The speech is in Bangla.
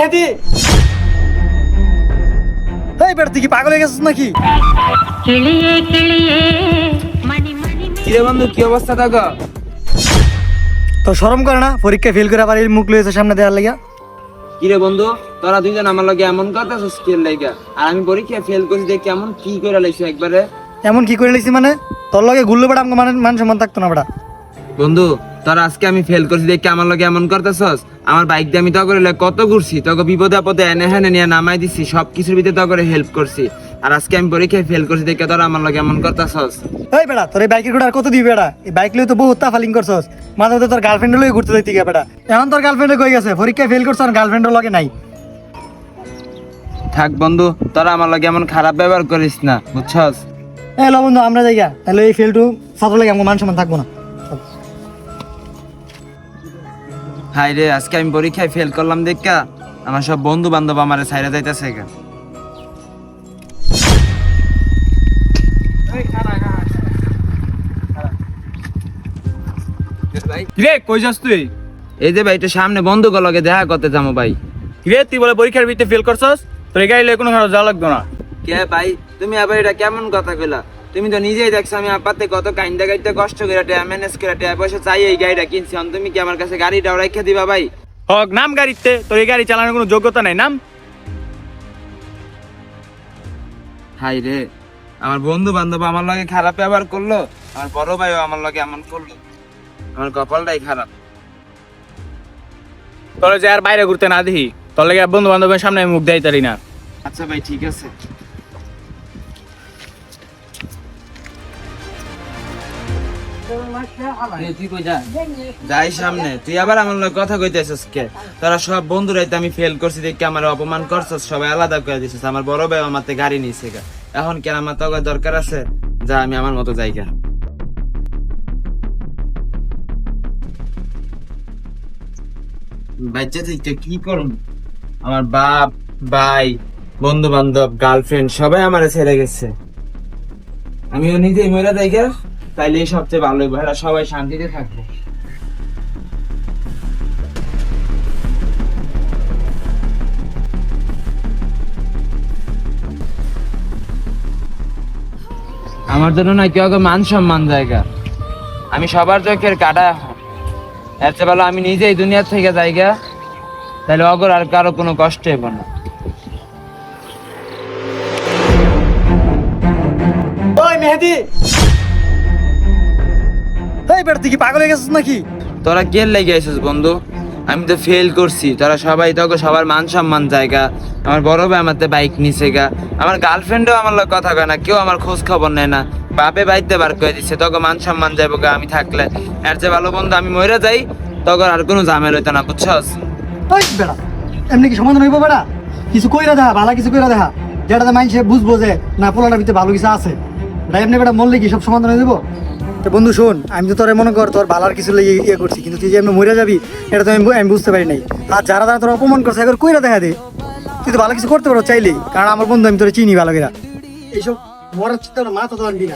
মেহেদি, এই বেটা তুই কি পাগল হয়ে গেছিস নাকি? কিরে বন্ধু, কি অবস্থা থাকো? তো শরম করে না? পরীক্ষা ফেল করে আবার এই মুখ লইছে সামনে দেওয়ার লাগিয়া। কিরে বন্ধু, তোরা দুইজন আমার লগে এমন করতেছিস কি লাগা? আর আমি পরীক্ষা ফেল করছি যে কেমন কি করে লাইছি একবারে। এমন কি করে লিখছি মানে? তোর লগে গুল্লো বেটা আমাকে মান সম্মান থাকতো না বেটা। বন্ধু, তোরা আজকে আমি ফেল করছি দেখে আমার লগে এমন করতেছস। আমার বাইক দিয়ে আমি তো করে কত ঘুরছি, তোকে বিপদে আপদে এনে হেনে নিয়ে নামাই দিছি, সব কিছুর ভিতরে তো করে হেল্প করছি। আর আজকে আমি পরীক্ষায় ফেল করছি দেখে তোরা আমার লগে এমন করতেছস। এই বেটা তোর এই বাইকের ঘোড়া আর কত দিবি বেটা? এই বাইক লইয়ে তো বহুত তাফালিং করছস। মাঝে মধ্যে তোর গার্লফ্রেন্ড লইয়ে ঘুরতে যাইতি গা বেটা। এখন তোর গার্লফ্রেন্ডে কই গেছে? পরীক্ষায় ফেল করছ আর গার্লফ্রেন্ডও লগে নাই। থাক বন্ধু, তোরা আমার লগে এমন খারাপ ব্যবহার করিস না, বুঝছস? এই ল বন্ধু আমরা যাইগা, তাহলে এই ফেল টু ছাত্র লাগে আমার মান সম্মান থাকবো না। হাই রে, আজকে আমি পরীক্ষায় ফেল করলাম দেখা আমার সব বন্ধু বান্ধব আমারে ছাইরা যাইতেছে গা। কিরে কই যাস তুই? এই যে ভাই, একটু সামনে বন্ধুকে লগে দেখা করতে যাবো ভাই। কিরে তুই বলে পরীক্ষার ভিতরে ফেল করছস, তোর এই গাড়ি লয়ে কোনো খারাপ যাওয়া লাগবে না। কে ভাই, তুমি আবার এটা কেমন কথা কইলা? তুমি তো নিজেই দেখছো আমি আপাতে কত কাইন্দা গাইতে কষ্ট করে টাকা ম্যানেজ করে টাকা পয়সা চাই এই গাড়িটা কিনছি। এখন তুমি কি আমার কাছে গাড়িটা রাইখা দিবা ভাই? হক নাম গাড়িতে, তোর এই গাড়ি চালানোর কোনো যোগ্যতা নাই, নাম। হাই রে, আমার বন্ধু বান্ধব আমার লগে খারাপ ব্যবহার করলো, আমার বড় ভাইও আমার লগে এমন করলো। আমার কপালটাই খারাপ। তোর যে আর বাইরে ঘুরতে না দেখি, তোর লাগে বন্ধু বান্ধবের সামনে আমি মুখ দেয় তারি না। আচ্ছা ভাই, ঠিক আছে। যাই সামনে, তুই আবার আমার লগে কথা কইতেছিস কে? তোরা সব বন্ধুরাই তো আমি ফেল করছি দেখে আমার অপমান করছস, সবাই আলাদা করে দিছিস। আমার বড় ভাই আমার গাড়ি নিছে গা, এখন কেন আমার তো দরকার আছে? যা, আমি আমার মতো জায়গা। বাচ্চা থেকে কি করুন? আমার বাপ, ভাই, বন্ধু বান্ধব, গার্লফ্রেন্ড সবাই আমার ছেড়ে গেছে। আমিও নিজেই মরে যাই গা, তাইলে সবচেয়ে ভালো হইব, এরা সবাই শান্তিতে থাকবো। আমার জন্য না কেউ মান সম্মান জায়গা, আমি সবার চোখের কাটা। এর চেয়ে ভালো আমি নিজেই দুনিয়া থেকে জায়গা, তাহলে অগর আর কারো কোনো কষ্ট হইব না। ওই মেহেদি, এই বেটা তুই কি পাগল হয়ে গেছিস নাকি? তোরা কে লেগে আছিস বন্ধু? আমি তো ফেল করছি, তোরা সবাই তোকে সবার মান সম্মান জায়গা। আমার বড় ভাই আমার বাইক নিছে গা, আমার গার্লফ্রেন্ডও আমার লোক কথা কয় না, কেউ আমার খোঁজ খবর নেয় না। বাপে বাইতে বার করে দিচ্ছে, তোকে মান সম্মান যাইব গা আমি থাকলে। এর চেয়ে ভালো বন্ধু আমি মরে যাই, তোকে আর কোনো ঝামেলা হইতো না, বুঝছস? ওই বেটা এমনি কি সমাধান হইব বেটা? কিছু কইরা দেখা, ভালো কিছু কইরা দেখা, যেটাতে মানুষে বুঝবো যে না পোলাটার ভিতরে ভালো কিছু আছে। এটা এমনি বেটা মরলে কি সব সমাধান হয়ে যাবো? তো বন্ধু শোন, আমি তো তোরে মনে কর তোর ভালোর কিছু লেগে ইয়ে করছি, কিন্তু তুই যে এমনি মরে যাবি এটা তো আমি বুঝতে পারি নাই। আর যারা যারা তোর অপমান করছে একবার কইরা দেখা দে, তুই তো ভালো কিছু করতে পারো চাইলেই, কারণ আমার বন্ধু আমি তোরে চিনি ভালো করে। এইসব মরার চিন্তা মাথা তো আনবি না।